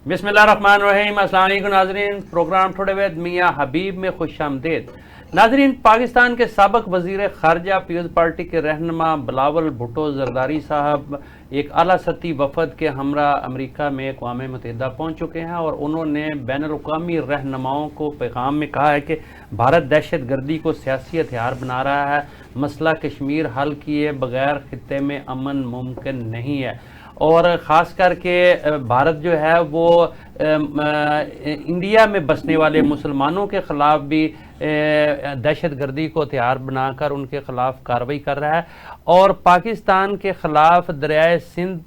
बिस्मिल्लाहिर्रहमानिर्रहीम। अस्सलाम वालेकुम नाज़रीन, प्रोग्राम थोड़े विद मियाँ हबीब में खुशामदीद। नाज़रीन, पाकिस्तान के साबिक वज़ीर ख़ारजा पीपल्स पार्टी के रहनुमा बिलावल भुट्टो ज़रदारी साहब एक आला सतही वफ़द के हमरा अमेरिका में अक़वाम मुत्तहिदा पहुँच चुके हैं और उन्होंने बैनुल-अक़वामी रहनुमाओं को पैगाम में कहा है कि भारत दहशत गर्दी को सियासी हथियार बना रहा है। मसला कश्मीर हल किए बगैर ख़ित्ते में अमन मुमकिन नहीं है और ख़ास करके भारत जो है वो इंडिया में बसने वाले मुसलमानों के ख़िलाफ़ भी दहशत गर्दी को हथियार बनाकर उनके ख़िलाफ़ कार्रवाई कर रहा है और पाकिस्तान के ख़िलाफ़ दरियाए सिंध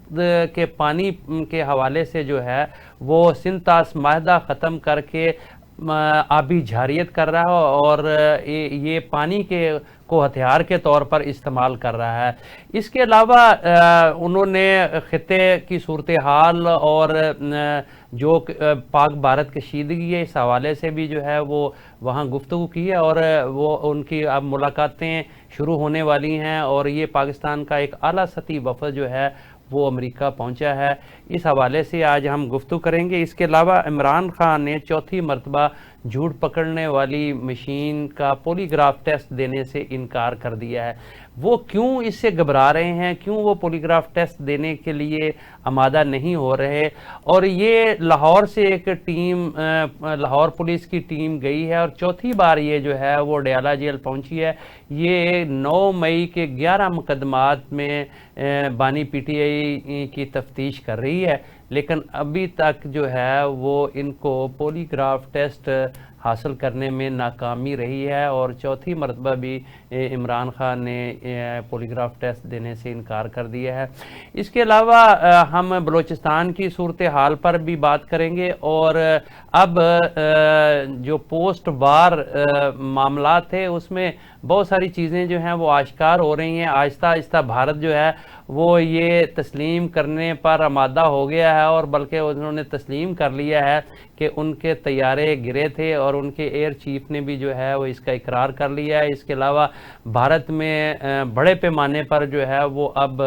के पानी के हवाले से जो है वो सिंध तास माहदा ख़त्म करके आबी झारियत कर रहा है और ये पानी के को हथियार के तौर पर इस्तेमाल कर रहा है। इसके अलावा उन्होंने खित्ते की सूरत हाल और जो पाक भारत कशीदगी है इस हवाले से भी जो है वो वहाँ गुफ्तगू की है और वो उनकी अब मुलाकातें शुरू होने वाली हैं और ये पाकिस्तान का एक आला सतही वफ़द जो है वो अमेरिका पहुंचा है। इस हवाले से आज हम गुफ्तगू करेंगे। इसके अलावा इमरान खान ने चौथी मरतबा झूठ पकड़ने वाली मशीन का पॉलीग्राफ टेस्ट देने से इनकार कर दिया है। वो क्यों इससे घबरा रहे हैं, क्यों वो पॉलीग्राफ टेस्ट देने के लिए आमादा नहीं हो रहे। और ये लाहौर से एक टीम लाहौर पुलिस की टीम गई है और चौथी बार ये जो है वो डयाला जेल पहुंची है। ये 9 मई के 11 मुकदमात में बानी पीटीआई की तफ्तीश कर रही है, लेकिन अभी तक जो है वो इनको पॉलीग्राफ टेस्ट हासिल करने में नाकामी रही है और चौथी मरतबा भी इमरान खान ने पॉलीग्राफ टेस्ट देने से इनकार कर दिया है। इसके अलावा हम बलूचिस्तान की सूरत हाल पर भी बात करेंगे और अब जो पोस्ट वार मामला थे उसमें बहुत सारी चीज़ें जो हैं वो आश्कार हो रही हैं। आहिस्ता आहिस्ता भारत जो है वो ये तस्लीम करने पर आमादा हो गया है और बल्कि उन्होंने तस्लीम कर लिया है कि उनके तैयारे गिरे थे और उनके एयर चीफ ने भी जो है वो इसका इकरार कर लिया है। इसके अलावा भारत में बड़े पैमाने पर जो है वो अब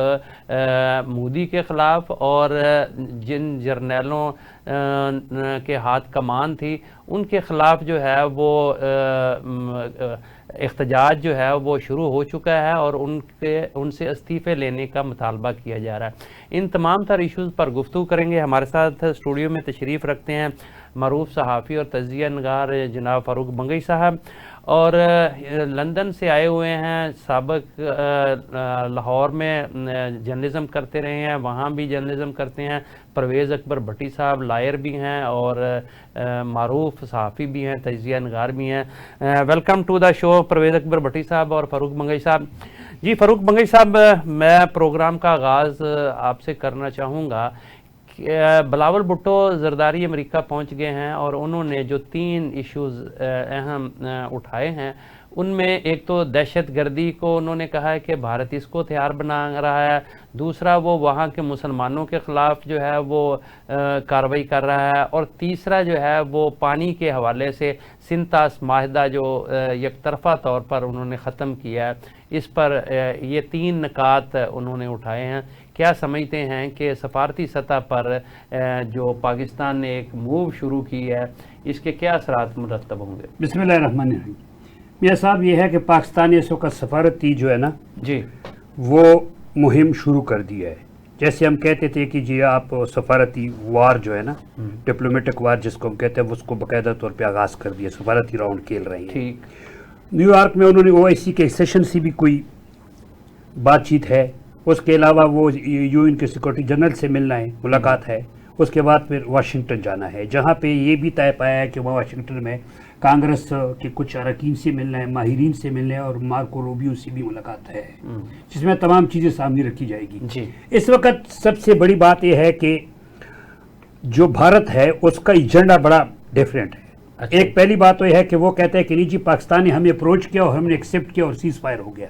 मोदी के ख़िलाफ़ और जिन जर्नैलों के हाथ कमान थी उनके ख़िलाफ़ जो है वो एहतजाज जो है वो शुरू हो चुका है और उनसे इस्तीफ़े लेने का मुतालबा किया जा रहा है। इन तमाम तर इशूज़ पर गुफ्तगू करेंगे। हमारे साथ स्टूडियो में तशरीफ़ रखते हैं मरूफ सहाफ़ी और तज़किया नगार जनाब फ़ारूक बंगई साहब और लंदन से आए हुए हैं। साबिक लाहौर में जर्नलिज़म करते रहे हैं, वहाँ भी जर्नलिज़म करते हैं। परवेज़ अकबर भट्टी साहब लायर भी हैं और मारूफ सहाफ़ी भी हैं, तज़किया नगार भी हैं। Welcome to the show Parvez Akbar Bhatti साहब और फ़ारूक बंगई साहब। जी फ़ारूक बंगई साहब, मैं प्रोग्राम का आगाज़ आपसे करना चाहूँगा। बिलावल भुट्टो ज़रदारी अमेरिका पहुंच गए हैं और उन्होंने जो 3 इश्यूज़ अहम उठाए हैं उनमें एक तो दहशत गर्दी को उन्होंने कहा है कि भारत इसको हथियार बना रहा है, दूसरा वो वहाँ के मुसलमानों के ख़िलाफ़ जो है वो कार्रवाई कर रहा है और तीसरा जो है वो पानी के हवाले से सिंध तास माहदा जो यकतरफ़ा तौर पर उन्होंने ख़त्म किया है। इस पर ये 3 निकात उन्होंने उठाए हैं। क्या समझते हैं कि सफारती सतह पर जो पाकिस्तान ने एक मूव शुरू की है इसके क्या असरात मुरतब होंगे? बिस्मिल्लाहिर्रहमानिर्रहीम। मियाँ साहब, ये है कि पाकिस्तान ने इस वक्त सफारती जो है ना जी वो मुहिम शुरू कर दी है। जैसे हम कहते थे कि जी आप सफारती वार जो है ना, डिप्लोमेटिक वार जिसको हम कहते हैं, उसको बाकायदा तौर पे आगाज़ कर दिया, सफारती राउंड खेल रहे हैं। ठीक। न्यूयॉर्क में उन्होंने OIC के सेशन से भी कोई बातचीत है, उसके अलावा वो UN के सिक्योरिटी जनरल से मिलना है, मुलाकात है, उसके बाद फिर वाशिंगटन जाना है, जहाँ पे ये भी तय पाया है कि वह वाशिंगटन में कांग्रेस के कुछ अरकान से मिलना है, माहिरीन से मिलना है और मार्को रूबियो से भी मुलाकात है, जिसमें तमाम चीज़ें सामने रखी जाएगी जी। इस वक्त सबसे बड़ी बात यह है कि जो भारत है उसका एजेंडा बड़ा डिफरेंट है। अच्छा। एक पहली बात तो यह है कि वो कहते हैं कि नहीं जी, पाकिस्तान ने हमें अप्रोच किया और हमने एक्सेप्ट किया और सीज फायर हो गया।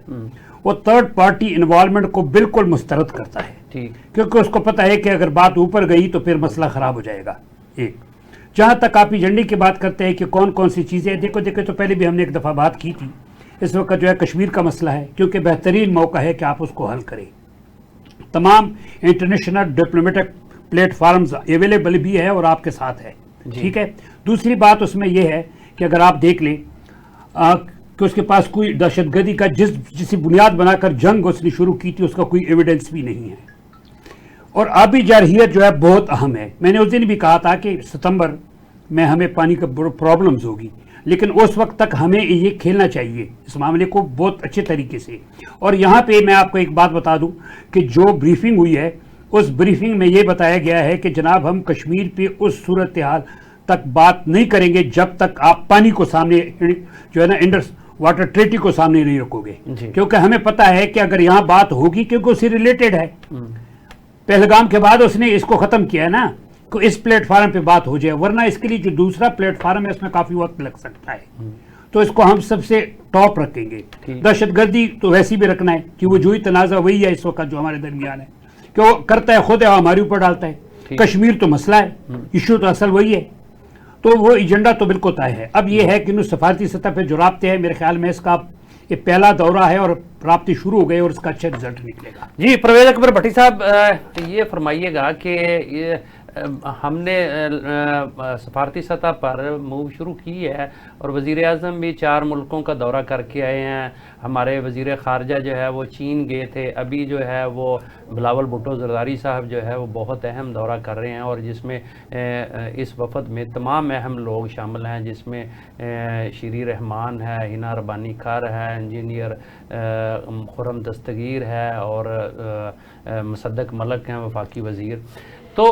वो थर्ड पार्टी इन्वॉल्वमेंट को बिल्कुल मुस्तरद करता है, क्योंकि उसको पता है कि अगर बात ऊपर गई तो फिर मसला खराब हो जाएगा। एक जहाँ तक आप एजेंडे की बात करते हैं कि कौन कौन सी चीज़ें, देखो तो पहले भी हमने एक दफ़ा बात की थी। इस वक्त जो है कश्मीर का मसला है, क्योंकि बेहतरीन मौका है कि आप उसको हल करें। तमाम इंटरनेशनल डिप्लोमेटिक प्लेटफॉर्म्स अवेलेबल भी है और आपके साथ है, ठीक है। दूसरी बात उसमें यह है कि अगर आप देख लें कि उसके पास कोई दहशतगर्दी का जिसी बुनियाद बनाकर जंग उसने शुरू की थी उसका कोई एविडेंस भी नहीं है। और आबी जारहियत जो है बहुत अहम है। मैंने उस दिन भी कहा था कि सितंबर में हमें पानी का प्रॉब्लम्स होगी, लेकिन उस वक्त तक हमें ये खेलना चाहिए इस मामले को बहुत अच्छे तरीके से। और यहाँ पे मैं आपको एक बात बता दूं कि जो ब्रीफिंग हुई है उस ब्रीफिंग में ये बताया गया है कि जनाब हम कश्मीर पे उस सूरत हाल तक बात नहीं करेंगे जब तक आप पानी को सामने जो है ना इंडस वाटर ट्रीटी को सामने नहीं रखोगे, क्योंकि हमें पता है कि अगर यहाँ बात होगी क्योंकि उससे रिलेटेड है। पहलगाम के बाद उसने इसको खत्म किया है ना, तो इस प्लेटफार्म पे बात हो जाए, वरना इसके लिए जो दूसरा प्लेटफार्म है उसमें काफी वक्त लग सकता है। तो इसको हम सबसे टॉप रखेंगे। दहशतगर्दी तो वैसी भी रखना है कि वो जो ही तनाज़ा वही है इस वक्त जो हमारे दरमियान है, कि वो करता है खुद है हमारे ऊपर डालता है। कश्मीर तो मसला है, इशू तो असल वही है, तो वो एजेंडा तो बिल्कुल तय है। अब ये है कि सफारती सतह पर जो राब्ते हैं, मेरे ख्याल में इसका ये पहला दौरा है और राब्ते शुरू हो गए और इसका अच्छा रिजल्ट निकलेगा। जी परवेज अकबर भट्टी साहब, ये फरमाइएगा कि ये हमने सफारती सतह पर मूव शुरू की है और वज़ीर आज़म भी 4 मुल्कों का दौरा करके आए हैं। हमारे वज़ीर ख़ारजा जो है वो चीन गए थे, अभी जो है वो बिलावल भुट्टो ज़रदारी साहब जो है वो बहुत अहम दौरा कर रहे हैं और जिसमें इस वफद में तमाम अहम लोग शामिल हैं, जिसमें शीरी रहमान है, हिना रबानी खार है, इंजीनियर खुरम दस्तगीर है और मुसद्दक मलक हैं वफाकी वज़ीर। तो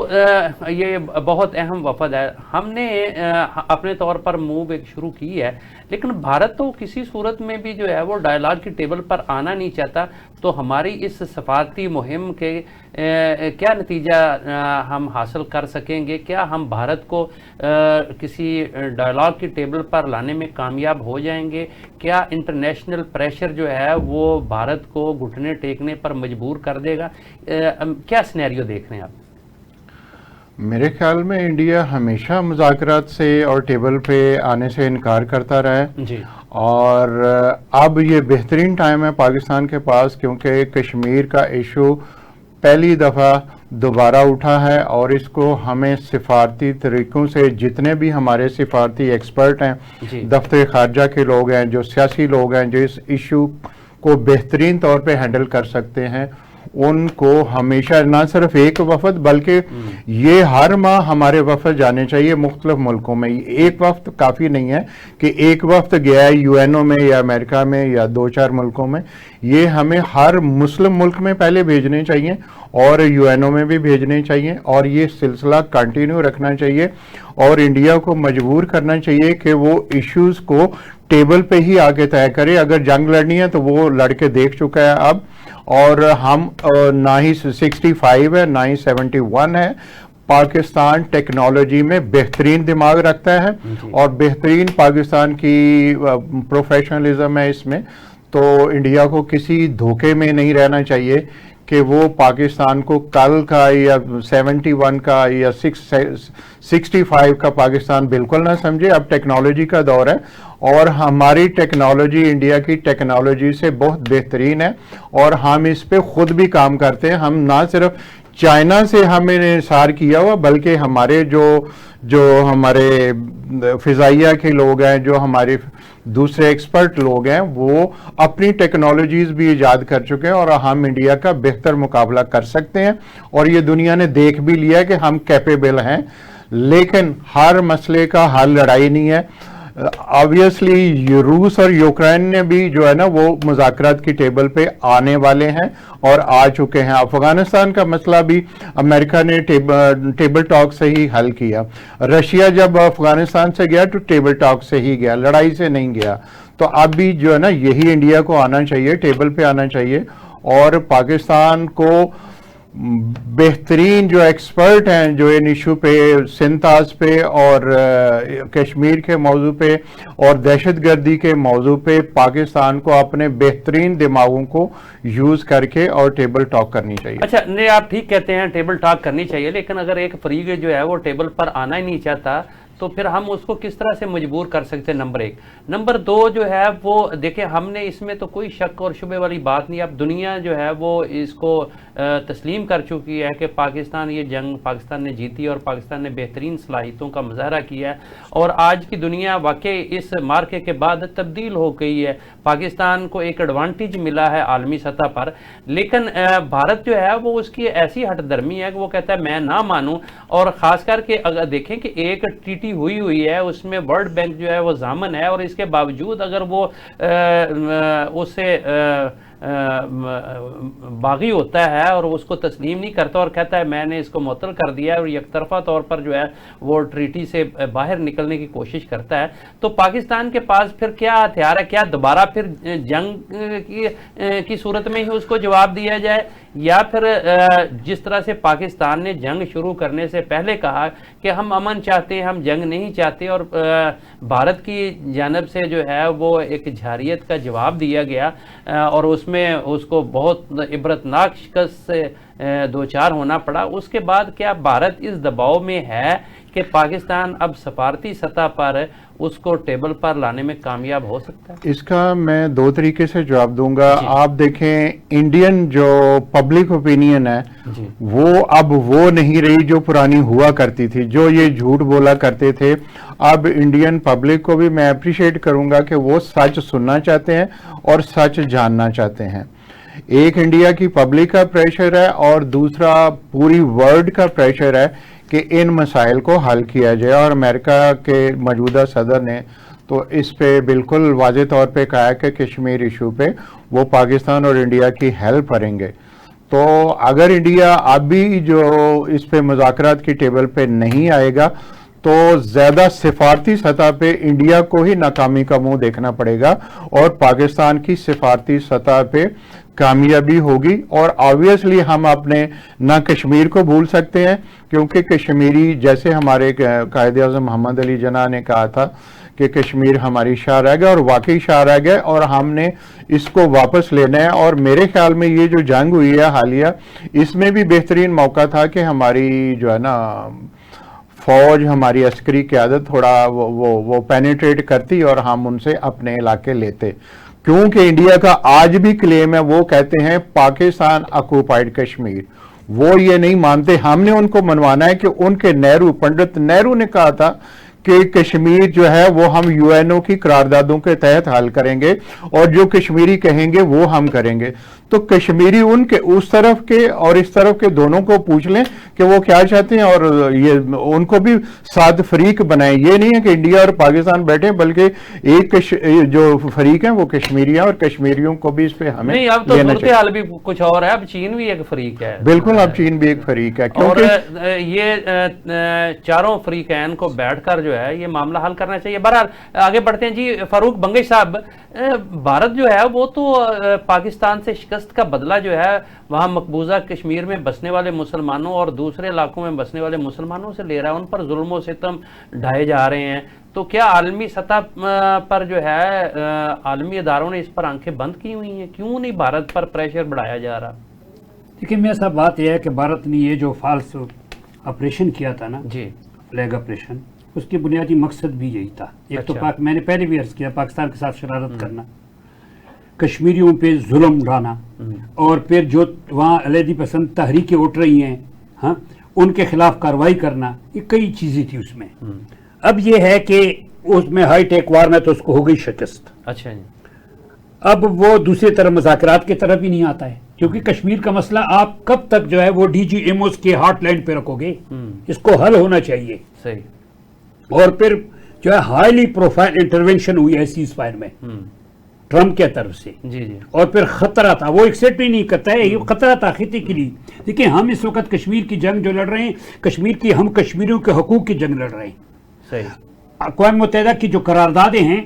ये बहुत अहम वफद है। हमने अपने तौर पर मूव एक शुरू की है, लेकिन भारत तो किसी सूरत में भी जो है वो डायलॉग की टेबल पर आना नहीं चाहता। तो हमारी इस सफारती मुहिम के क्या नतीजा हम हासिल कर सकेंगे? क्या हम भारत को किसी डायलॉग की टेबल पर लाने में कामयाब हो जाएंगे? क्या इंटरनेशनल प्रेशर जो है वो भारत को घुटने टेकने पर मजबूर कर देगा? क्या सिनेरियो देख रहे हैं आप? मेरे ख्याल में इंडिया हमेशा मुज़ाकरात से और टेबल पे आने से इनकार करता रहा है जी। और अब ये बेहतरीन टाइम है पाकिस्तान के पास, क्योंकि कश्मीर का इशू पहली दफ़ा दोबारा उठा है और इसको हमें सिफारती तरीक़ों से, जितने भी हमारे सिफारती एक्सपर्ट हैं, दफ्तर ख़ारजा के लोग हैं, जो सियासी लोग हैं, जो इस इशू को बेहतरीन तौर पे हैंडल कर सकते हैं, उनको हमेशा ना सिर्फ एक वफद बल्कि ये हर माह हमारे वफद जाने चाहिए मुख्तलिफ मुल्कों में। एक वक्त काफ़ी नहीं है कि एक वक्त गया है यूएनओ में या अमेरिका में या 2-4 मुल्कों में, ये हमें हर मुस्लिम मुल्क में पहले भेजने चाहिए और यूएनओ में भी भेजने चाहिए और ये सिलसिला कंटिन्यू रखना चाहिए और इंडिया को मजबूर करना चाहिए कि वो इश्यूज को टेबल पे ही आगे तय करे। अगर जंग लड़नी है तो वो लड़के देख चुका है अब, और हम ना ही 65 है ना ही 71 है। पाकिस्तान टेक्नोलॉजी में बेहतरीन दिमाग रखता है और बेहतरीन पाकिस्तान की प्रोफेशनलिज्म है इसमें, तो इंडिया को किसी धोखे में नहीं रहना चाहिए कि वो पाकिस्तान को कल का या 71 का या 65 का पाकिस्तान बिल्कुल ना समझे। अब टेक्नोलॉजी का दौर है और हमारी टेक्नोलॉजी इंडिया की टेक्नोलॉजी से बहुत बेहतरीन है और हम इस पे खुद भी काम करते हैं। हम ना सिर्फ चाइना से हमने इंसार किया हुआ, बल्कि हमारे जो हमारे फिजाइया के लोग हैं, जो हमारे दूसरे एक्सपर्ट लोग हैं, वो अपनी टेक्नोलॉजीज भी ईजाद कर चुके हैं और हम इंडिया का बेहतर मुकाबला कर सकते हैं और ये दुनिया ने देख भी लिया कि हम कैपेबल हैं। लेकिन हर मसले का हल लड़ाई नहीं है। ऑब्वियसली रूस और यूक्रेन ने भी जो है ना वो मुज़ाकरात की टेबल पे आने वाले हैं और आ चुके हैं। अफगानिस्तान का मसला भी अमेरिका ने टेबल टॉक से ही हल किया। रशिया जब अफगानिस्तान से गया तो टेबल टॉक से ही गया, लड़ाई से नहीं गया। तो अब भी जो है ना यही इंडिया को आना चाहिए, टेबल पे आना चाहिए और पाकिस्तान को बेहतरीन जो एक्सपर्ट हैं जो इन इशू पे, सिंताज पे और कश्मीर के मौजू पे और दहशतगर्दी के मौजू पे, पाकिस्तान को अपने बेहतरीन दिमागों को यूज़ करके और टेबल टॉक करनी चाहिए। अच्छा, नहीं आप ठीक कहते हैं टेबल टॉक करनी चाहिए, लेकिन अगर एक फरीक जो है वो टेबल पर आना ही नहीं चाहता तो फिर हम उसको किस तरह से मजबूर कर सकते हैं, नंबर एक। नंबर दो जो है वो देखें, हमने इसमें तो कोई शक और शुबे वाली बात नहीं, अब दुनिया जो है वो इसको तस्लीम कर चुकी है कि पाकिस्तान ये जंग पाकिस्तान ने जीती और पाकिस्तान ने बेहतरीन सलाहियतों का मुजाहरा किया है, और आज की दुनिया वाकई इस मार्के के बाद तब्दील हो गई है। पाकिस्तान को एक एडवांटेज मिला है आलमी सतह पर, लेकिन भारत जो है वो उसकी ऐसी हटदर्मी है कि वो कहता है मैं ना मानूं। और ख़ास करके अगर देखें कि एक ट्रीटी हुई है, उसमें वर्ल्ड बैंक जो है वो जामन है, और इसके बावजूद अगर वो उससे बागी होता है और उसको तस्लीम नहीं करता और कहता है मैंने इसको मुअत्तल कर दिया है, और यकतरफा तौर पर जो है वो ट्रीटी से बाहर निकलने की कोशिश करता है, तो पाकिस्तान के पास फिर क्या हथियार है? क्या दोबारा फिर जंग की सूरत में ही उसको जवाब दिया जाए, या फिर जिस तरह से पाकिस्तान ने जंग शुरू करने से पहले कहा कि हम अमन चाहते हैं, हम जंग नहीं चाहते, और भारत की जानब से जो है वो एक झारियत का जवाब दिया गया, और उसमें उसको बहुत इबरतनाक शिकस्त से दो चार होना पड़ा। उसके बाद क्या भारत इस दबाव में है कि पाकिस्तान अब सफारती सतह पर उसको टेबल पर लाने में कामयाब हो सकता है? इसका मैं दो तरीके से जवाब दूंगा। आप देखें, इंडियन जो पब्लिक ओपिनियन है वो अब वो नहीं रही जो पुरानी हुआ करती थी, जो ये झूठ बोला करते थे। अब इंडियन पब्लिक को भी मैं अप्रिशिएट करूंगा कि वो सच सुनना चाहते हैं और सच जानना चाहते हैं। एक इंडिया की पब्लिक का प्रेशर है और दूसरा पूरी वर्ल्ड का प्रेशर है कि इन मसाइल को हल किया जाए, और अमेरिका के मौजूदा सदर ने तो इस पे बिल्कुल वाज़े तौर पे कहा है कि कश्मीर इशू पे वो पाकिस्तान और इंडिया की हेल्प करेंगे। तो अगर इंडिया अभी जो इस पे मुज़ाकरात की टेबल पे नहीं आएगा तो ज़्यादा सिफारती सतह पे इंडिया को ही नाकामी का मुंह देखना पड़ेगा और पाकिस्तान की सिफारती सतह पे कामयाबी होगी। और ऑब्वियसली हम अपने ना कश्मीर को भूल सकते हैं, क्योंकि कश्मीरी, जैसे हमारे कायद-ए-आज़म मोहम्मद अली जिन्ना ने कहा था कि कश्मीर हमारी शाह रह गया, और वाकई शाह रह गया, और हमने इसको वापस लेना है। और मेरे ख्याल में ये जो जंग हुई है हालिया, इसमें भी बेहतरीन मौका था कि हमारी जो है ना फौज, हमारी अस्करी क़यादत थोड़ा वो पेनिट्रेट करती और हम उनसे अपने इलाके लेते, क्योंकि इंडिया का आज भी क्लेम है, वो कहते हैं पाकिस्तान ऑक्युपाइड कश्मीर। वो ये नहीं मानते, हमने उनको मनवाना है कि उनके नेहरू, पंडित नेहरू ने कहा था कि कश्मीर जो है वो हम यूएनओ की करारदादों के तहत हल करेंगे, और जो कश्मीरी कहेंगे वो हम करेंगे। तो कश्मीरी उनके उस तरफ के और इस तरफ के दोनों को पूछ लें कि वो क्या चाहते हैं, और ये उनको भी साथ फरीक बनाएं। ये नहीं है कि इंडिया और पाकिस्तान बैठे, बल्कि एक जो फरीक हैं वो कश्मीरी हैं, और कश्मीरियों को भी इस पे हमें नहीं, अब तो सूरत हाल भी कुछ और है, अब चीन भी एक फरीक है। बिल्कुल, अब चीन भी एक फरीक है, क्योंकि और ये चारों फरीकैन को बैठकर जो है ये मामला हल करना चाहिए। बहरहाल आगे बढ़ते हैं जी। फारूक बंगश साहब, भारत जो है वो तो पाकिस्तान से शिकस्त का बदला जो है वहाँ मकबूजा कश्मीर में बसने वाले मुसलमानों और दूसरे इलाकों में बसने वाले मुसलमानों से ले रहा है, उन पर जुल्म और सितम ढाए जा रहे हैं। तो क्या आलमी सतह पर जो है आलमी अदारों ने इस पर आंखें बंद की हुई हैं? क्यों नहीं भारत पर प्रेशर बढ़ाया जा रहा? देखिए मेरा साहब, बात यह है कि भारत ने ये जो फॉल्स ऑपरेशन किया था ना जी, फ्लैग ऑपरेशन, उसकी बुनियादी मकसद भी यही था। एक तो मैंने पहले भी अर्ज किया, पाकिस्तान के साथ शरारत करना, कश्मीरियों पे जुल्म ढाना, और फिर जो वहाँ अलहदी पसंद तहरीकें उठ रही हैं, हाँ, उनके खिलाफ कार्रवाई करना, ये कई चीज़ें थी उसमें। अब ये है कि उसमें हाई टेक वार में तो उसको हो गई शिकस्त। अच्छा जी। अब वो दूसरी तरफ मुज़ाकरात की तरफ ही नहीं आता है, क्योंकि कश्मीर का मसला आप कब तक जो है वो DGMOs के हॉटलाइन पे रखोगे? इसको हल होना चाहिए। सही। और फिर जो है हाईली प्रोफाइल इंटरवेंशन हुई है सीज फायर में ट्रम्प के तरफ से जी। और फिर खतरा था, वो एक्सेप्ट भी नहीं करता है, ये खतरा था खिते के लिए। देखिए हम इस वक्त कश्मीर की जंग जो लड़ रहे हैं, कश्मीर की, हम कश्मीरियों के हकूक की जंग लड़ रहे हैं। सही। अक़वाम मुत्तहिदा की जो करारदादें हैं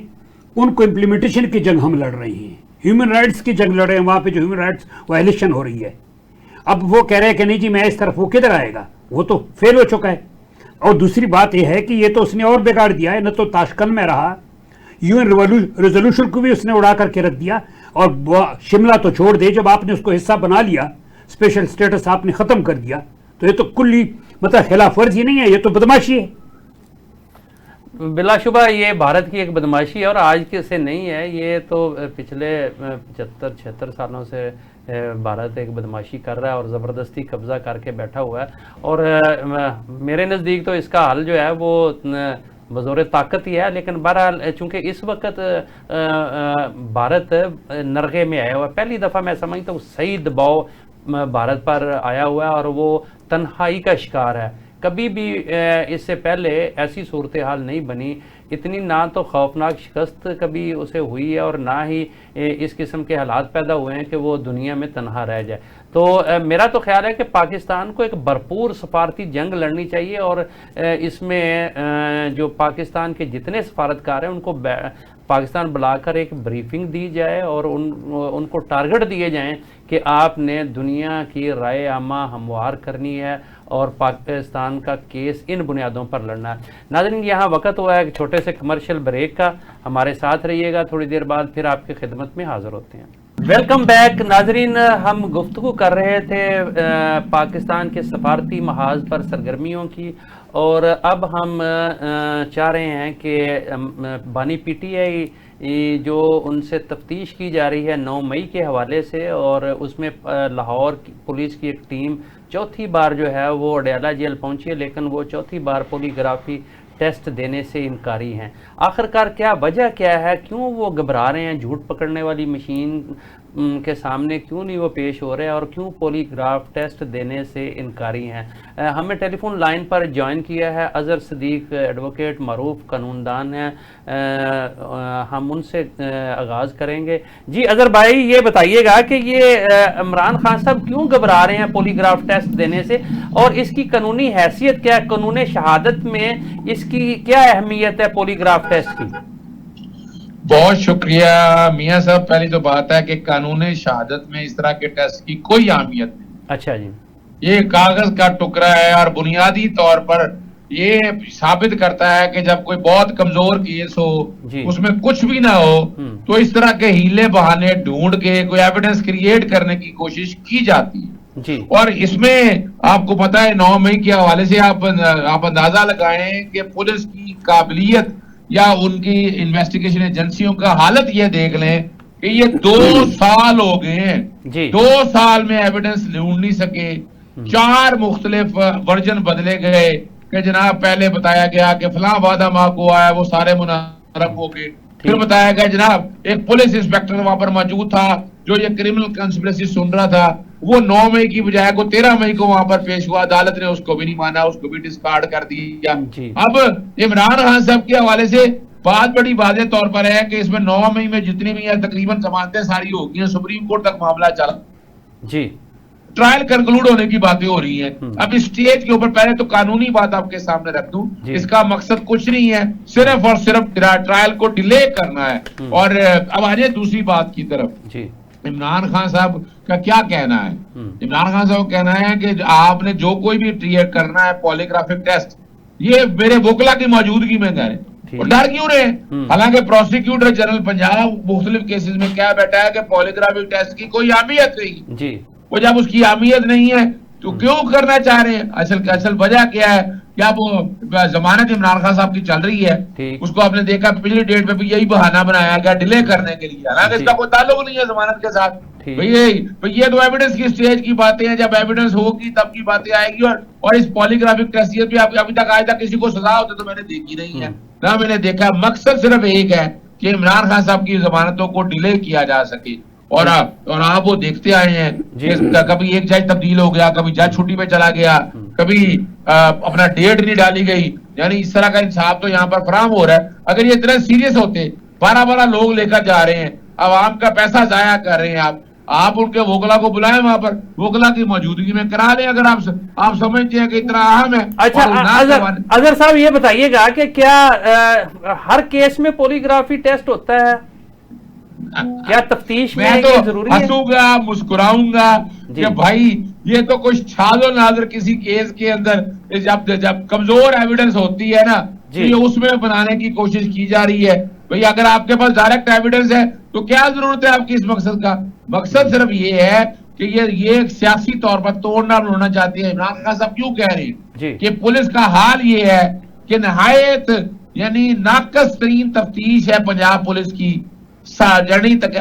उनको इम्प्लीमेंटेशन की जंग हम लड़ रहे हैं, ह्यूमन राइट्स की जंग लड़ रहे हैं, वहाँ पे जो ह्यूमन राइट्स वायलेशन हो रही है। अब वो कह रहे हैं कि नहीं जी मैं इस तरफ, वो किधर आएगा? वो तो फेल हो चुका है। और दूसरी बात यह है कि ये तो उसने और बिगाड़ दिया है, न तो ताशकंद में रहा, यूएन रेजोल्यूशन को भी उसने उड़ा करके रख दिया, और शिमला तो छोड़ दे, जब आपने उसको हिस्सा बना लिया, स्पेशल स्टेटस आपने खत्म कर दिया, तो ये तो कुल्ली मतलब खिलाफ वर्जी नहीं है, ये तो बदमाशी है। बिलाशुबा ये भारत की एक बदमाशी है और आज के से नहीं है, ये तो पिछले 75-76 सालों से भारत एक बदमाशी कर रहा है और ज़बरदस्ती कब्ज़ा करके बैठा हुआ है। और मेरे नज़दीक तो इसका हल जो है वो बज़ोर ताकत ही है, लेकिन बहरहाल चूँकि इस वक्त भारत नरगे में आया हुआ है, पहली दफ़ा मैं समझता हूँ सही दबाव भारत पर आया हुआ है और वो तन्हाई का शिकार है। कभी भी इससे पहले ऐसी सूरत हाल नहीं बनी, इतनी ना तो खौफनाक शिकस्त कभी उसे हुई है और ना ही इस किस्म के हालात पैदा हुए हैं कि वो दुनिया में तन्हा रह जाए। तो मेरा तो ख्याल है कि पाकिस्तान को एक भरपूर सफारती जंग लड़नी चाहिए और इसमें जो पाकिस्तान के जितने सफारतकार हैं उनको पाकिस्तान बुलाकर एक ब्रीफिंग दी जाए और उनको टारगेट दिए जाएं कि आपने दुनिया की राय आमा हमवार करनी है और पाकिस्तान का केस इन बुनियादों पर लड़ना है। नाज़रीन, यहाँ वक्त हुआ है एक छोटे से कमर्शियल ब्रेक का, हमारे साथ रहिएगा, थोड़ी देर बाद फिर आपकी खिदमत में हाजिर होते हैं। वेलकम बैक नाजरीन, हम गुफ्तगू कर रहे थे पाकिस्तान के सफारती महाज पर सरगर्मियों की और अब हम चाह रहे हैं कि बानी PTI जो उनसे तफ्तीश की जा रही है 9 मई के हवाले से और उसमें लाहौर पुलिस की एक टीम चौथी बार जो है वो अडयाला जेल पहुंची है, लेकिन वो चौथी बार पॉलीग्राफी टेस्ट देने से इनकारी हैं। आखिरकार क्या वजह क्या है, क्यों वो घबरा रहे हैं, झूठ पकड़ने वाली मशीन के सामने क्यों नहीं वो पेश हो रहे हैं और क्यों पॉलीग्राफ टेस्ट देने से इनकारी हैं। हमें टेलीफोन लाइन पर ज्वाइन किया है अज़हर सदीक, एडवोकेट मरूफ कानूनदान हैं, हम उनसे आगाज़ करेंगे। जी अज़हर भाई, ये बताइएगा कि ये इमरान खान साहब क्यों घबरा रहे हैं पॉलीग्राफ टेस्ट देने से और इसकी कानूनी हैसियत क्या है, कानून शहादत में इसकी क्या अहमियत है पॉलीग्राफ टेस्ट की? बहुत शुक्रिया मियां साहब। पहली तो बात है कि कानून शहादत में इस तरह के टेस्ट की कोई अहमियत नहीं। अच्छा जी। ये कागज का टुकड़ा है और बुनियादी तौर पर ये साबित करता है कि जब कोई बहुत कमजोर केस हो, उसमें कुछ भी ना हो, तो इस तरह के हीले बहाने ढूंढ के कोई एविडेंस क्रिएट करने की कोशिश की जाती है जी। और इसमें आपको पता है 9 मई के हवाले से आप अंदाजा लगाएं कि पुलिस की काबिलियत या उनकी इन्वेस्टिगेशन एजेंसियों का हालत ये देख लें कि ये 2 साल हो गए हैं, 2 साल में एविडेंस ढूंढ नहीं सके। 4 मुख्तलिफ वर्जन बदले गए कि जनाब पहले बताया गया कि फलां वादा माह को आया, वो सारे मुनारफ हो गए। फिर बताया गया जनाब एक पुलिस इंस्पेक्टर वहां पर मौजूद था जो ये क्रिमिनल कंस्पिरेसी सुन रहा था, वो 9 मई की बजाय को 13 मई को वहां पर पेश हुआ, अदालत ने उसको भी नहीं माना, उसको भी डिस्कार्ड कर दिया। अब इमरान खान साहब के हवाले से बात बड़ी वाज़ेह तौर पर है कि इसमें 9 मई में जितनी भी है तकरीबन जमानतें सारी हो गई हैं, सुप्रीम कोर्ट तक मामला चला जी, ट्रायल कंक्लूड होने की बातें हो रही हैं। अब इस स्टेज के ऊपर पहले तो कानूनी बात आपके सामने रख दूं, इसका मकसद कुछ नहीं है, सिर्फ और सिर्फ ट्रायल को डिले करना है। और अब आ जाए दूसरी बात की तरफ। इमरान खान साहब का क्या कहना है? इमरान खान साहब का कहना है कि आपने जो कोई भी क्लियर करना है पॉलीग्राफिक टेस्ट, ये मेरे वोकला की मौजूदगी में करें। और डर क्यों रहे? हालांकि प्रोसिक्यूटर जनरल पंजाब मुख्तलिफ केसेस में क्या बैठा है कि पॉलीग्राफिक टेस्ट की कोई अहमियत नहीं जी। वो जब उसकी अहमियत नहीं है तो क्यों करना चाह रहे हैं? असल वजह क्या है? क्या वो जमानत इमरान खान साहब की चल रही है, उसको आपने देखा पिछली डेट पे भी यही बहाना बनाया गया डिले करने के लिए, हालांकि इसका कोई ताल्लुक नहीं है जमानत के साथ। ये तो एविडेंस की स्टेज की बातें हैं, जब एविडेंस होगी तब की बातें आएगी। और इस पॉलीग्राफिक टेस्ट भी अभी तक आज तक किसी को सजा होते तो मैंने देखी नहीं है, ना मैंने देखा। मकसद सिर्फ एक है कि इमरान खान साहब की जमानतों को डिले किया जा सके। और आप वो देखते आए हैं, कभी एक जज तब्दील हो गया, कभी जज छुट्टी पे चला गया, कभी अपना डेट नहीं डाली गई, यानी इस तरह का इंसाफ तो यहाँ पर फराहम हो रहा है। अगर ये इतना सीरियस होते, 12 लोग लेकर जा रहे हैं, आवाम का पैसा जाया कर रहे हैं, आप उनके वोकला को बुलाएं, वहां पर वोकला की मौजूदगी में करा लें, अगर आप समझते हैं कि इतना अहम है। अच्छा अजहर साहब, ये बताइएगा कि क्या हर केस में पॉलीग्राफी टेस्ट होता है? क्या तफ्तीश में तो जरूरी है? हंसूंगा, मुस्कुराऊंगा कि भाई ये तो कुछ छालो नाजर किसी केस के अंदर जब कमजोर एविडेंस होती है ना, ये उसमें बनाने की कोशिश की जा रही है। भाई अगर आपके पास डायरेक्ट एविडेंस है तो क्या जरूरत है आपकी इस मकसद का? मकसद सिर्फ ये है कि ये सियासी तौर पर तोड़ना होना चाहती है। इमरान खान साहब क्यों कह रहे हैं कि पुलिस का हाल ये है कि नहायत यानी नाकस तरीन तफ्तीश है पंजाब पुलिस की। सार्वजनिक तक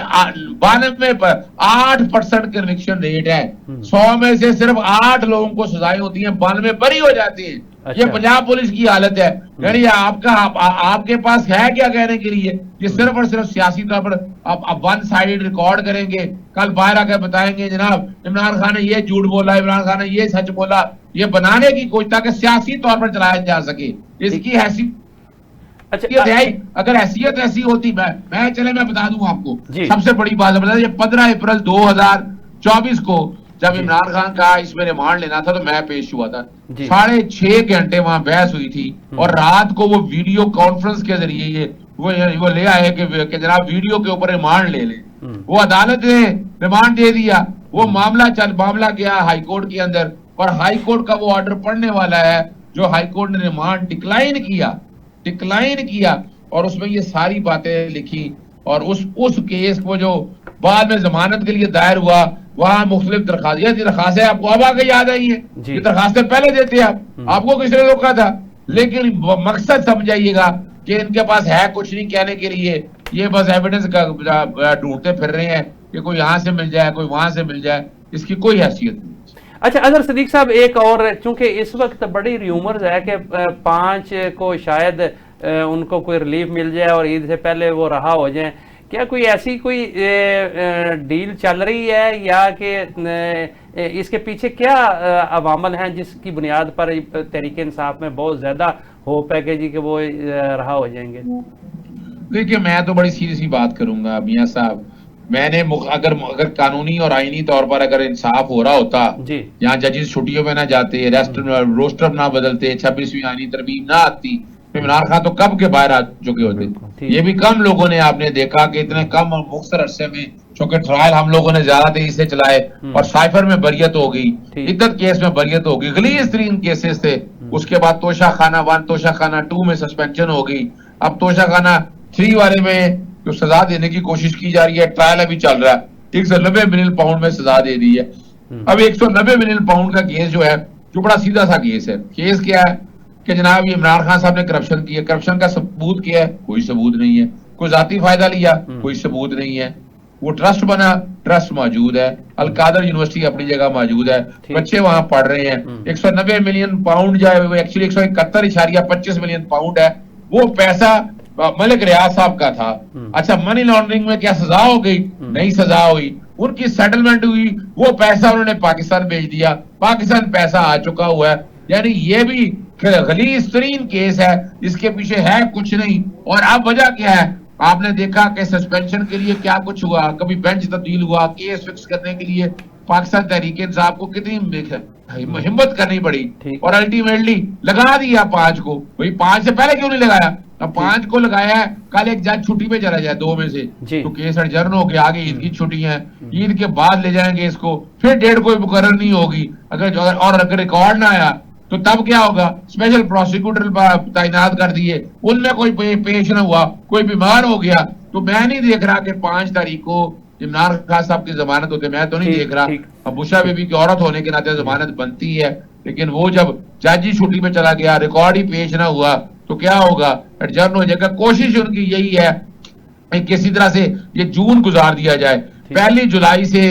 8% कन्विक्शन रेट है। 100 में से सिर्फ 8 लोगों को सजाएं होती हैं, 92 बरी हो जाती हैं। ये पंजाब पुलिस की हालत है। यानी आपके पास है क्या कहने के लिए? ये सिर्फ और सिर्फ सियासी तौर पर आप वन साइड रिकॉर्ड करेंगे, कल बाहर आकर बताएंगे जनाब इमरान खान ने ये झूठ बोला, इमरान खान ने ये सच बोला, ये बनाने की कोशिश ताकि सियासी तौर पर चलाया जा सके। इसकी हैसियत अगर हैसियत ऐसी होती, मैं बता दूं आपको सबसे बड़ी बात बता, ये 15 अप्रैल 2024 को जब इमरान खान का इसमें रिमांड लेना था तो मैं पेश हुआ था। 6.5 घंटे वहां बहस हुई थी और रात को वो वीडियो कॉन्फ्रेंस के जरिए वो ले आए कि जनाब वीडियो के ऊपर रिमांड ले ले। वो अदालत ने रिमांड दे दिया। वो मामला गया हाईकोर्ट के अंदर और हाईकोर्ट का वो ऑर्डर पढ़ने वाला है जो हाईकोर्ट ने रिमांड डिक्लाइन किया और उसमें ये सारी बातें लिखी। और उस केस को जो बाद में जमानत के लिए दायर हुआ, वहां मुख्तलिफ दरखास्तें आपको अब आगे याद आई है। ये दरखास्तें पहले देते आपको किसने रोका था? लेकिन मकसद समझाइएगा कि इनके पास है कुछ नहीं कहने के लिए, ये बस एविडेंस का ढूंढते फिर रहे हैं कि कोई यहाँ से मिल जाए, कोई वहां से मिल जाए, इसकी कोई हैसियत नहीं। अच्छा अजहर सिद्दीक साहब, एक और, चूंकि इस वक्त बड़ी र्यूमर्स है कि 5 को शायद उनको कोई रिलीफ मिल जाए और ईद से पहले वो रहा हो जाए, क्या कोई ऐसी कोई डील चल रही है या कि इसके पीछे क्या अवामल हैं जिसकी बुनियाद पर तहरीक इंसाफ में बहुत ज्यादा होप है कि जी कि वो रहा हो जाएंगे? देखिए, मैं तो बड़ी सीधी सी बात करूंगा मियां साहब, मैंने अगर कानूनी और आईनी तौर पर अगर इंसाफ हो रहा होता, यहाँ जजेस छुट्टियों में ना जाते, रोस्टर ना बदलते, 26वीं आईनी तरमीम ना आती, इमरान खान तो कब के बाहर आ चुके होते। ये भी कम लोगों ने आपने देखा कि इतने कम और मुख्तर अरसे में, चूंकि ट्रायल हम लोगों ने ज्यादा तेजी से चलाए और साइफर में बरियत हो गई, इद्दत केस में बरियत हो गई, गलीज तरीन केसेस थे। उसके बाद तोशा खाना 1, तोशा खाना 2 में सस्पेंशन हो गई। अब तोशा खाना 3 वाले में जो सजा देने की कोशिश की जा रही है, ट्रायल अभी चल रहा है, 190 मिलियन पाउंड में सजा दे दी है। अब 190 मिलियन पाउंड का केस जो है, जो बड़ा सीधा सा केस है। केस क्या है कि जनाब ये इमरान खान साहब ने करप्शन किया, करप्शन का सबूत किया है, कोई सबूत नहीं है। कोई जाती फायदा लिया, कोई सबूत नहीं है। वो ट्रस्ट बना, ट्रस्ट मौजूद है, अलकादर यूनिवर्सिटी अपनी जगह मौजूद है, बच्चे वहां पढ़ रहे हैं। 190 मिलियन पाउंड जो है वो एक्चुअली 171.25 मिलियन पाउंड है। वो पैसा मलिक रियाज साहब का था। अच्छा, मनी लॉन्ड्रिंग में क्या सजा हो गई? नहीं सजा हुई। उनकी सेटलमेंट हुई, वो पैसा उन्होंने पाकिस्तान भेज दिया, पाकिस्तान पैसा आ चुका हुआ है। यानी ये भी गलीज तरीन केस है, इसके पीछे है कुछ नहीं। और अब वजह क्या है? आपने देखा कि सस्पेंशन के लिए क्या कुछ हुआ, कभी बेंच तब्दील हुआ, केस फिक्स करने के लिए पाकिस्तान तहरीक इंसाफ को कितनी हिम्मत करनी पड़ी और अल्टीमेटली लगा दिया 5 को। भाई 5 से पहले क्यों नहीं लगाया? अब 5 को लगाया है, कल एक जज छुट्टी पे चला जाए 2 में से, तो केस एडजर्न हो गया, आगे ईद की छुट्टी है, ईद के बाद ले जाएंगे इसको, फिर डेट कोई मुकर्रर नहीं होगी। अगर रिकॉर्ड ना आया तो तब क्या होगा? स्पेशल प्रोसिक्यूटर तैनात कर दिए, उनमें कोई पेश ना हुआ, कोई बीमार हो गया, तो मैं नहीं देख रहा कि 5 तारीख को इमरान खान साहब की जमानत होते, मैं तो नहीं देख रहा। अब बुशरा बीबी की औरत होने के नाते जमानत बनती है, लेकिन वो जब जज छुट्टी पे चला गया, रिकॉर्ड ही पेश ना हुआ, तो क्या होगा? एडजर्न हो जाएगा। कोशिश उनकी यही है किसी तरह से ये जून गुजार दिया जाए। 1 जुलाई से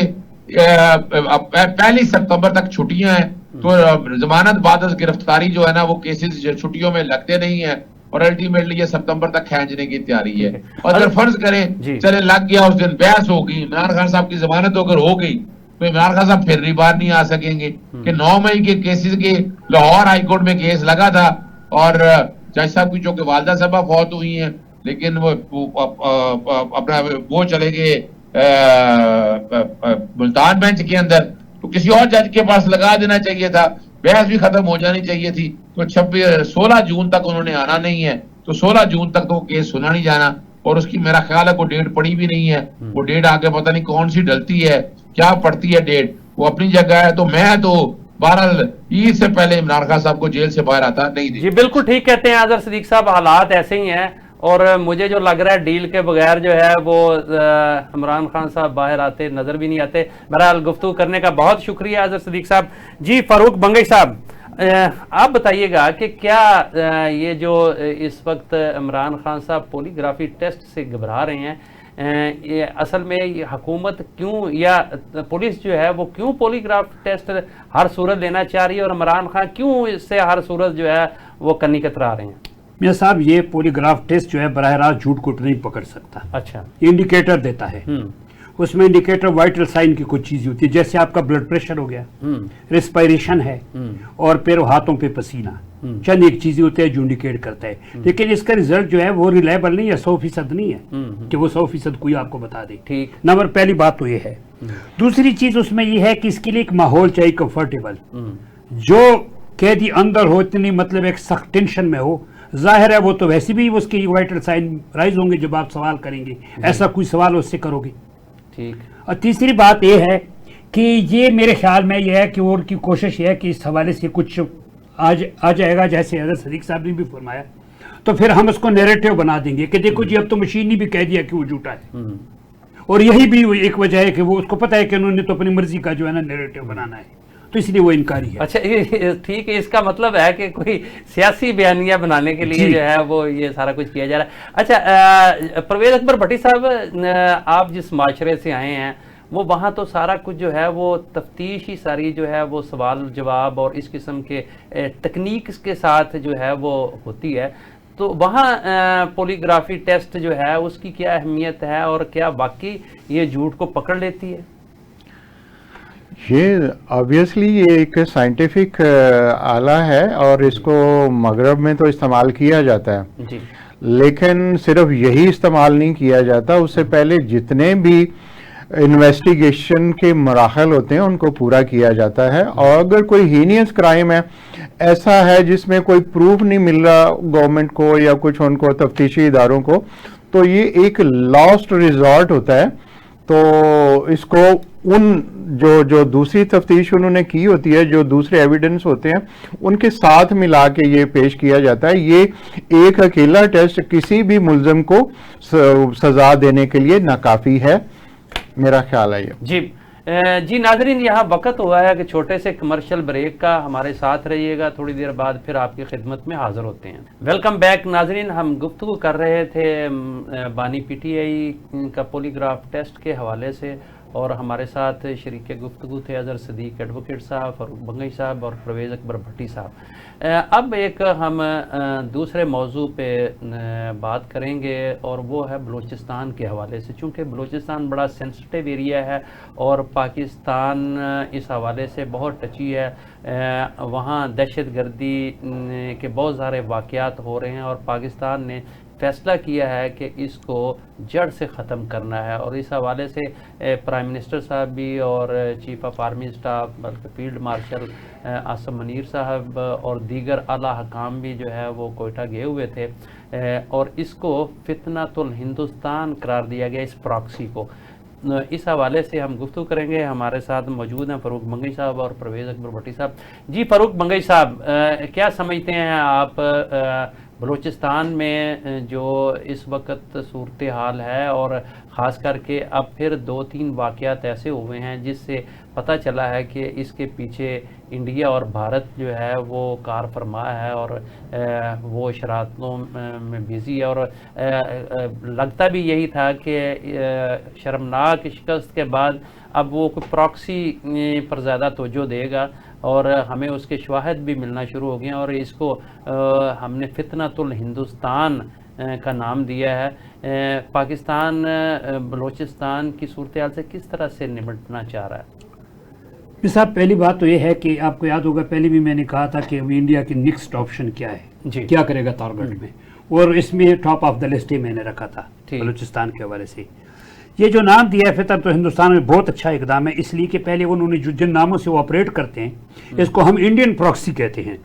1 सितंबर तक छुट्टियां हैं, तो जमानत बाद गिरफ्तारी जो है ना, वो केसेस छुट्टियों में लगते नहीं है और अल्टीमेटली ये सितंबर तक खींचने की तैयारी है। और अगर फर्ज करें चले लग गया, उस दिन बहस होगी, इमरान खान साहब की जमानत अगर हो गई, तो इमरान खान साहब फिर बार नहीं आ सकेंगे। कि 9 मई के केसेस के लाहौर हाईकोर्ट में केस लगा था और जज साहब की जो कि वालदा साहबा फौत हुई हैं, लेकिन वो अपना वो चले गए मुल्तान बेंच के अंदर, तो किसी और जज के पास लगा देना चाहिए था, बहस भी खत्म हो जानी चाहिए थी। तो 16 जून तक उन्होंने आना नहीं है, तो 16 जून तक तो केस सुना नहीं जाना। और उसकी मेरा ख्याल है कोई डेट पड़ी भी नहीं है, वो डेट आगे पता नहीं कौन सी डलती है, क्या पड़ती है डेट, वो अपनी जगह है। तो मैं तो बहरहाल ईद से पहले इमरान खान साहब को जेल से बाहर आता नहीं जी, बिल्कुल ठीक कहते हैं अजहर सिद्दीक साहब, हालात ऐसे ही हैं। और मुझे जो लग रहा है डील के बगैर जो है वो इमरान खान साहब बाहर आते नजर भी नहीं आते। बहरहाल गुफ्तगू करने का बहुत शुक्रिया अजहर सिद्दीक साहब। जी फारूक बंगई साहब, आप बताइएगा कि क्या ये जो इस वक्त इमरान खान साहब पॉलीग्राफी टेस्ट से घबरा रहे हैं, ये असल में ये हुकूमत क्यों या पुलिस जो है वो क्यों पॉलीग्राफ टेस्ट हर सूरत लेना चाह रही है, और इमरान खान क्यों इससे हर सूरत जो है वो कन्नी कतरा रहे हैं? मियां साहब, ये पॉलीग्राफ टेस्ट जो है बराह रास्त झूठ को नहीं पकड़ सकता। अच्छा, इंडिकेटर देता है, उसमें इंडिकेटर वाइटल साइन की कुछ चीज होती है, जैसे आपका ब्लड प्रेशर हो गया, रेस्पिरेशन है, और फिर हाथों पे पसीना, चंद एक चीजें होती है जो इंडिकेट करता है। लेकिन इसका रिजल्ट जो है वो रिलायबल नहीं है, 100% नहीं है कि वो 100% कोई आपको बता दे। ठीक, नंबर पहली बात तो ये है। दूसरी चीज उसमें ये है कि इसके लिए एक माहौल चाहिए कंफर्टेबल, जो कैदी अंदर हो इतनी मतलब एक सख्त टेंशन में हो, जाहिर है वो तो वैसे भी उसके वाइटल साइन राइज होंगे जब आप सवाल करेंगे, ऐसा कोई सवाल उससे करोगे। ठीक। और तीसरी बात यह है कि ये मेरे ख्याल में यह है कि उनकी कोशिश यह है कि इस हवाले से कुछ आ जाएगा, जैसे हज़रत सदीक साहब ने भी फरमाया, तो फिर हम उसको नैरेटिव बना देंगे कि देखो जी अब तो मशीन ने भी कह दिया कि वो झूठा है, और यही भी एक वजह है कि वो उसको पता है कि उन्होंने तो अपनी मर्जी का जो है ना नैरेटिव बनाना है, तो इसलिए वो इनकारी है। अच्छा, ठीक है, इसका मतलब है कि कोई सियासी बयानिया बनाने के लिए जो है वो ये सारा कुछ किया जा रहा है। अच्छा, परवेज अकबर भट्टी साहब, आप जिस माशरे से आए हैं वो वहाँ तो सारा कुछ जो है वो तफ्तीश ही सारी जो है वो सवाल जवाब और इस किस्म के तकनीक के साथ जो है वो होती है, तो वहाँ पॉलीग्राफी टेस्ट जो है उसकी क्या अहमियत है और क्या वाकई ये झूठ को पकड़ लेती है? ये ऑब्वियसली ये एक साइंटिफिक आला है और इसको मगरब में तो इस्तेमाल किया जाता है जी, लेकिन सिर्फ यही इस्तेमाल नहीं किया जाता, उससे पहले जितने भी इन्वेस्टिगेशन के मराहल होते हैं उनको पूरा किया जाता है। और अगर कोई हीनियस क्राइम है, ऐसा है जिसमें कोई प्रूफ नहीं मिल रहा गवर्नमेंट को या कुछ उनको तफ्तीशी इदारों को, तो ये एक लास्ट रिजॉर्ट होता है। तो इसको उन जो दूसरी तफ्तीश उन्होंने की होती है, जो दूसरे एविडेंस होते हैं, उनके साथ मिला के ये पेश किया जाता है। ये एक अकेला टेस्ट किसी भी मुल्ज़िम को सजा देने के लिए नाकाफी है, मेरा ख्याल है ये। जी नाजरीन, यहाँ वक्त हुआ है कि छोटे से कमर्शियल ब्रेक का, हमारे साथ रहिएगा, थोड़ी देर बाद फिर आपकी खिदमत में हाजिर होते हैं। वेलकम बैक नाजरीन, हम गुफ्तगू कर रहे थे बानी PTI का पॉलीग्राफ टेस्ट के हवाले से, और हमारे साथ शरीक गुफ्तगू थे अजहर सदीक एडवोकेट साहब, फरूक बंगई साहब और परवेज अकबर भट्टी साहब। अब एक हम दूसरे मौजू पे बात करेंगे, और वो है बलूचिस्तान के हवाले से, चूँकि बलूचिस्तान बड़ा सेंसिटिव एरिया है और पाकिस्तान इस हवाले से बहुत टची है। वहाँ दहशत गर्दी के बहुत सारे वाक़यात हो रहे हैं और पाकिस्तान ने फैसला किया है कि इसको जड़ से ख़त्म करना है, और इस हवाले से प्राइम मिनिस्टर साहब भी और चीफ ऑफ आर्मी स्टाफ बल्कि फील्ड मार्शल आसम मुनीर साहब और दीगर आला हकाम भी जो है वो कोयटा गए हुए थे, और इसको फितनातुल हिंदुस्तान करार दिया गया इस प्रॉक्सी को। इस हवाले से हम गुफ्तगू करेंगे। हमारे साथ मौजूद हैं फरूक बंगई साहब और परवेज अकबर भट्टी साहब। जी फरूक बंगई साहब, क्या समझते हैं आप बलूचिस्तान में जो इस वक्त सूरत हाल है, और ख़ास करके अब फिर 2-3 वाक़यात ऐसे हुए हैं जिससे पता चला है कि इसके पीछे इंडिया और भारत जो है वो कार फरमा है और वो शरारतों में बिज़ी है, और लगता भी यही था कि शर्मनाक शिकस्त के बाद अब वो कोई प्रॉक्सी पर ज़्यादा तवज्जो देगा, और हमें उसके शवाहिद भी मिलना शुरू हो गए हैं, और इसको हमने फितनातुल हिंदुस्तान का नाम दिया है। पाकिस्तान बलूचिस्तान की सूरत हाल से किस तरह से निपटना चाह रहा है? साहब, पहली बात तो ये है कि आपको याद होगा पहले भी मैंने कहा था कि इंडिया की नेक्स्ट ऑप्शन क्या है, क्या करेगा तारगढ़ में, और इसमें टॉप ऑफ द लिस्ट ही मैंने रखा था बलूचिस्तान के हवाले से। ये जो नाम दिया है फितर तो हिंदुस्तान में बहुत अच्छा इकदाम है, इसलिए कि पहले उन्होंने जिन नामों से वो ऑपरेट करते हैं इसको हम इंडियन प्रॉक्सी कहते हैं।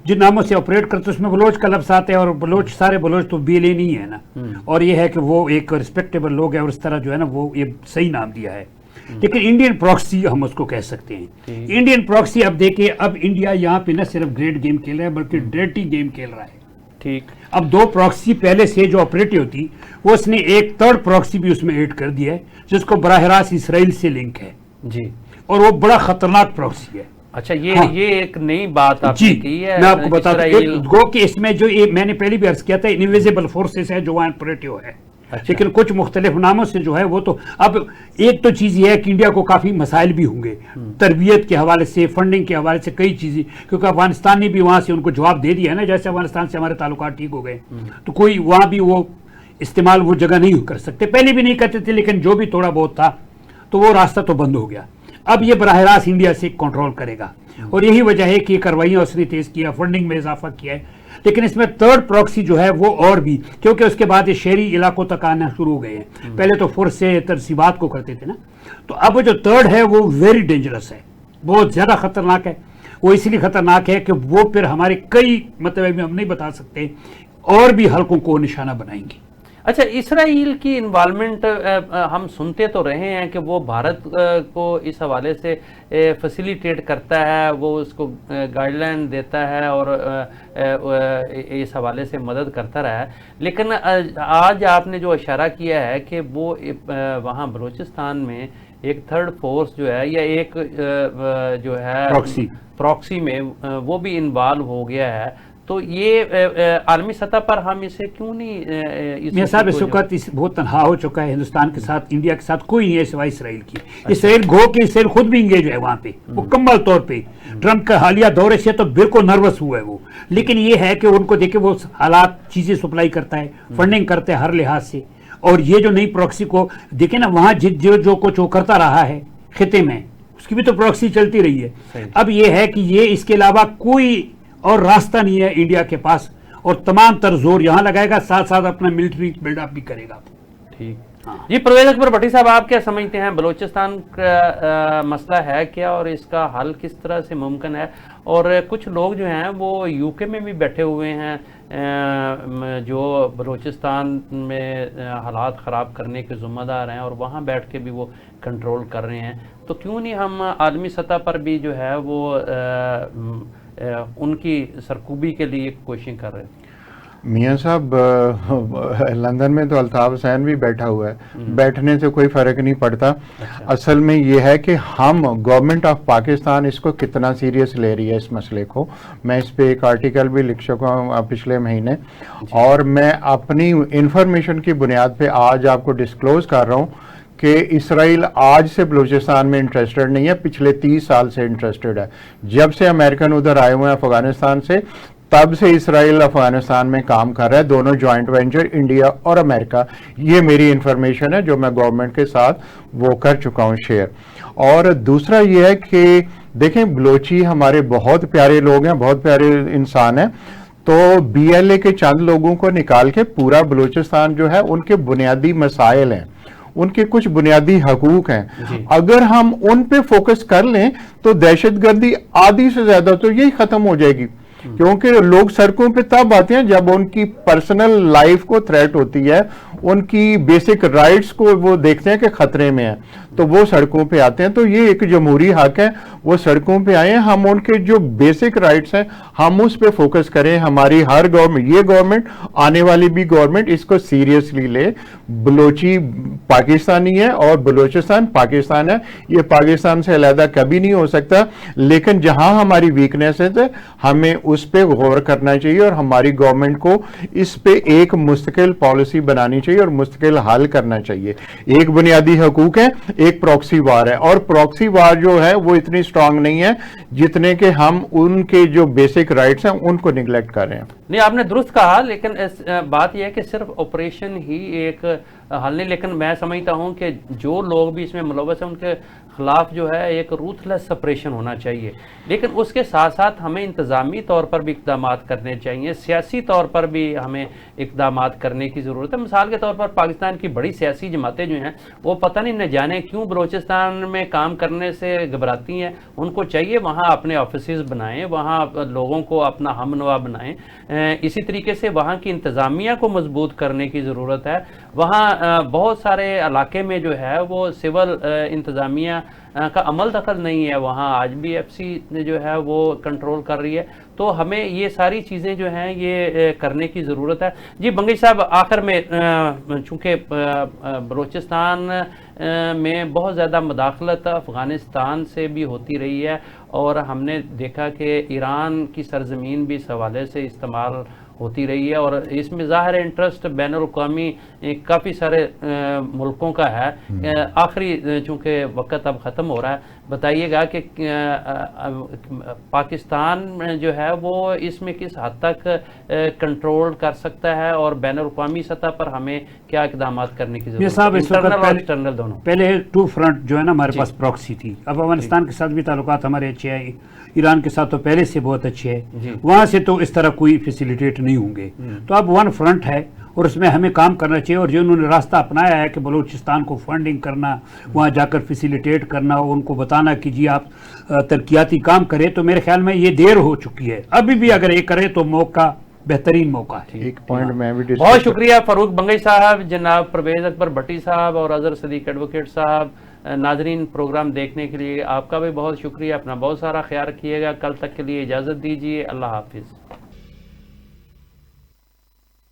जिन नामों से ऑपरेट करते हैं उसमें बलोच का लफ्ज़ आता है, और बलोच सारे बलोच तो BLA नहीं है ना, और ये है कि वो एक रिस्पेक्टेबल लोग है, और इस तरह जो है ना वो ये सही नाम दिया है। लेकिन इंडियन प्रॉक्सी हम उसको कह सकते हैं। इंडियन प्रॉक्सी, अब देखिए, अब इंडिया यहाँ पे न सिर्फ ग्रेट गेम खेल रहा है बल्कि डर्टी गेम खेल रहा है। ठीक, अब 2 प्रॉक्सी पहले से जो ऑपरेटिव होती वो उसने एक 3rd प्रॉक्सी भी उसमें ऐड कर दिया है जिसको बराह रास्त इसराइल से लिंक है जी, और वो बड़ा खतरनाक प्रॉक्सी है। अच्छा, ये हाँ। ये एक नई बात आपने जी, की है। मैं आपको बताता इसराइल- हूं गो कि इसमें जो ये मैंने पहले भी अर्ज किया था, इनविजिबल फोर्सेस है जो वहां ऑपरेटिव है। अच्छा। लेकिन कुछ मुख्तलिफ नामों से जो है वो तो, अब एक तो चीज़ ये है कि इंडिया को काफ़ी मसाइल भी होंगे तरबियत के हवाले से, फंडिंग के हवाले से, कई चीज़ें, क्योंकि अफगानिस्तान ने भी वहाँ से उनको जवाब दे दिया है ना, जैसे अफगानिस्तान से हमारे ताल्लुकात ठीक हो गए, तो कोई वहाँ भी वो इस्तेमाल वो जगह नहीं कर सकते, पहले भी नहीं करते थे, लेकिन जो भी थोड़ा बहुत था तो वो रास्ता तो बंद हो गया। अब ये बराह रास्त इंडिया से कंट्रोल करेगा, और यही वजह है कि कार्रवाइयाँ उसने तेज किया, फंडिंग में इजाफा किया है। लेकिन इसमें थर्ड प्रॉक्सी जो है वो और भी, क्योंकि उसके बाद ये शहरी इलाकों तक आना शुरू हो गए हैं, पहले तो फोर्स से तरसीबात को करते थे ना, तो अब जो थर्ड है वो वेरी डेंजरस है, बहुत ज़्यादा खतरनाक है। वो इसलिए खतरनाक है कि वो फिर हमारे कई, मतलब हम नहीं बता सकते, और भी हलकों को निशाना बनाएंगी। अच्छा, इसराइल की इन्वॉल्वमेंट हम सुनते तो रहे हैं कि वो भारत को इस हवाले से फैसिलिटेट करता है, वो उसको गाइडलाइन देता है और इस हवाले से मदद करता रहा है। लेकिन आज आपने जो इशारा किया है कि वो वहाँ बलूचिस्तान में एक थर्ड फोर्स जो है, या एक जो है प्रॉक्सी में वो भी इन्वॉल्व हो गया है, तो ये आलमी सतह पर हम इसे क्यों नहीं मेरे साहब इस वक्त बहुत तनहा हो चुका है हिंदुस्तान के साथ, इंडिया के साथ कोई नहीं है सिवाय इसराइल की। इसराइल गो के इसराइल खुद भी इंगेज है वहाँ पे मुकम्मल तौर पे। ट्रंप का हालिया दौरे से तो बिल्कुल नर्वस हुआ है वो, लेकिन ये है कि उनको देखे वो हालात चीज़ें सप्लाई करता है, फंडिंग करता है हर लिहाज से। और ये जो नई प्रॉक्सी को देखे ना, वहाँ जो कुछ वो करता रहा है खिते में, उसकी भी तो प्रॉक्सी चलती रही है। अब ये है कि ये इसके अलावा कोई और रास्ता नहीं है इंडिया के पास, और तमाम तर जोर यहाँ लगाएगा, साथ साथ अपना मिलिट्री बिल्डअप भी करेगा। ठीक। हाँ। जी, परवेज अकबर भट्टी साहब, आप क्या समझते हैं, बलूचिस्तान का मसला है क्या और इसका हल किस तरह से मुमकिन है? और कुछ लोग जो हैं वो यूके में भी बैठे हुए हैं जो बलूचिस्तान में हालात ख़राब करने के ज़िम्मेदार हैं, और वहाँ बैठ के भी वो कंट्रोल कर रहे हैं, तो क्यों नहीं हम आलमी सतह पर भी जो है वो उनकी सरकूबी के लिए कोशिश कर रहे हैं? मियाँ साहब, लंदन में तो अल्ताफ हुसैन भी बैठा हुआ है, बैठने से कोई फर्क नहीं पड़ता। अच्छा। असल में ये है कि हम गवर्नमेंट ऑफ पाकिस्तान इसको कितना सीरियस ले रही है इस मसले को। मैं इस पे एक आर्टिकल भी लिख चुका हूँ पिछले महीने, और मैं अपनी इंफॉर्मेशन की बुनियाद पे आज आपको डिस्क्लोज कर रहा हूँ कि इसराइल आज से बलूचिस्तान में इंटरेस्टेड नहीं है, पिछले 30 साल से इंटरेस्टेड है। जब से अमेरिकन उधर आए हुए हैं अफगानिस्तान से, तब से इसराइल अफगानिस्तान में काम कर रहा है, दोनों जॉइंट वेंचर इंडिया और अमेरिका। ये मेरी इंफॉर्मेशन है जो मैं गवर्नमेंट के साथ वो कर चुका हूँ शेयर। और दूसरा ये है कि देखें, बलोची हमारे बहुत प्यारे लोग हैं, बहुत प्यारे इंसान हैं, तो बीएलए के चंद लोगों को निकाल के पूरा बलूचिस्तान जो है, उनके बुनियादी मसाइल हैं, उनके कुछ बुनियादी हकूक हैं, अगर हम उन पे फोकस कर लें तो दहशतगर्दी आधी से ज्यादा तो यही खत्म हो जाएगी। क्योंकि लोग सड़कों पे तब आते हैं जब उनकी पर्सनल लाइफ को थ्रेट होती है, उनकी बेसिक राइट्स को वो देखते हैं कि खतरे में है, तो वो सड़कों पे आते हैं। तो ये एक जमहूरी हक है, वो सड़कों पे आए, हम उनके जो बेसिक राइट्स हैं हम उस पे फोकस करें। हमारी हर गवर्नमेंट, ये गवर्नमेंट, आने वाली भी गवर्नमेंट इसको सीरियसली ले। बलोची पाकिस्तानी है और बलूचिस्तान पाकिस्तान है, ये पाकिस्तान से अलहदा कभी नहीं हो सकता। लेकिन जहां हमारी वीकनेसेस है हमें उस पे गौर करना चाहिए, और हमारी गवर्नमेंट को इस पे एक मुस्तकिल पॉलिसी बनानी चाहिए और मुस्तकिल हल करना चाहिए। एक बुनियादी हकूक है, एक प्रॉक्सी वार है, और प्रॉक्सी वार जो है वो इतनी स्ट्रांग नहीं है जितने के हम उनके जो बेसिक राइट्स हैं उनको निगलेक्ट कर रहे हैं। नहीं, आपने दुरुस्त कहा, लेकिन बात यह है कि सिर्फ ऑपरेशन ही एक हल नहीं, लेकिन मैं समझता हूं कि जो लोग भी इसमें मुलव्वस हैं उनके खिलाफ जो है एक रूथलेस सप्रेशन होना चाहिए। लेकिन उसके साथ साथ हमें इंतज़ामी तौर पर भी इक़दाम करने चाहिए, सियासी तौर पर भी हमें इक़दाम करने की ज़रूरत है। मिसाल के तौर पर पाकिस्तान की बड़ी सियासी जमातें जो हैं वो पता नहीं न जाने क्यों बलूचिस्तान में काम करने से घबराती हैं। उनको चाहिए वहाँ अपने ऑफिस बनाएं, वहाँ लोगों को अपना हमनवा बनाएं। इसी तरीके से वहाँ की इंतज़ामिया को मजबूत करने की ज़रूरत है। वहाँ बहुत सारे इलाके में जो है वो सिविल इंतज़ामिया का अमल दखल नहीं है, वहाँ आज भी एफसी जो है वो कंट्रोल कर रही है। तो हमें ये सारी चीज़ें जो हैं ये करने की ज़रूरत है। जी बंगेश साहब, आखिर में चूँकि बलूचिस्तान में बहुत ज़्यादा मुदाखलत अफ़गानिस्तान से भी होती रही है, और हमने देखा कि ईरान की सरजमीन भी इस हवाले से इस्तेमाल होती रही है, और इसमें ज़ाहिर इंटरेस्ट बैनुल-अक़वामी काफ़ी सारे मुल्कों का है। आखिरी चूँकि वक्त अब ख़त्म हो रहा है, बताइएगा कि पाकिस्तान जो है वो इसमें किस हद तक कंट्रोल कर सकता है, और बैनुल-अक़वामी सतह पर हमें क्या इक़दाम करने की ज़रूरत है, इंटरनल और एक्सटर्नल दोनों? पहले टू फ्रंट जो है ना हमारे पास प्रॉक्सी थी। अब अफगानिस्तान के साथ भी ताल्लुकात हमारे अच्छे हैं, ईरान के साथ तो पहले से बहुत अच्छे हैं, वहाँ से तो इस तरह कोई फैसिलिटेट नहीं होंगे। तो अब वन फ्रंट है और उसमें हमें काम करना चाहिए, और जो उन्होंने रास्ता अपनाया है कि बलूचिस्तान को फंडिंग करना, वहाँ जाकर फैसिलिटेट करना, उनको बताना कि जी आप तरक्याती काम करें, तो मेरे ख्याल में ये देर हो चुकी है। अभी भी अगर ये करें तो मौका बेहतरीन मौका है। एक पॉइंट में भी बहुत शुक्रिया फ़ारूक बंगई साहब, जनाब परवेज़ अकबर भट्टी साहब और अज़हर सदीक एडवोकेट साहब। नाजरीन, प्रोग्राम देखने के लिए आपका भी बहुत शुक्रिया। अपना बहुत सारा ख्याल रखिएगा। कल तक के लिए इजाज़त दीजिए। अल्लाह हाफिज़।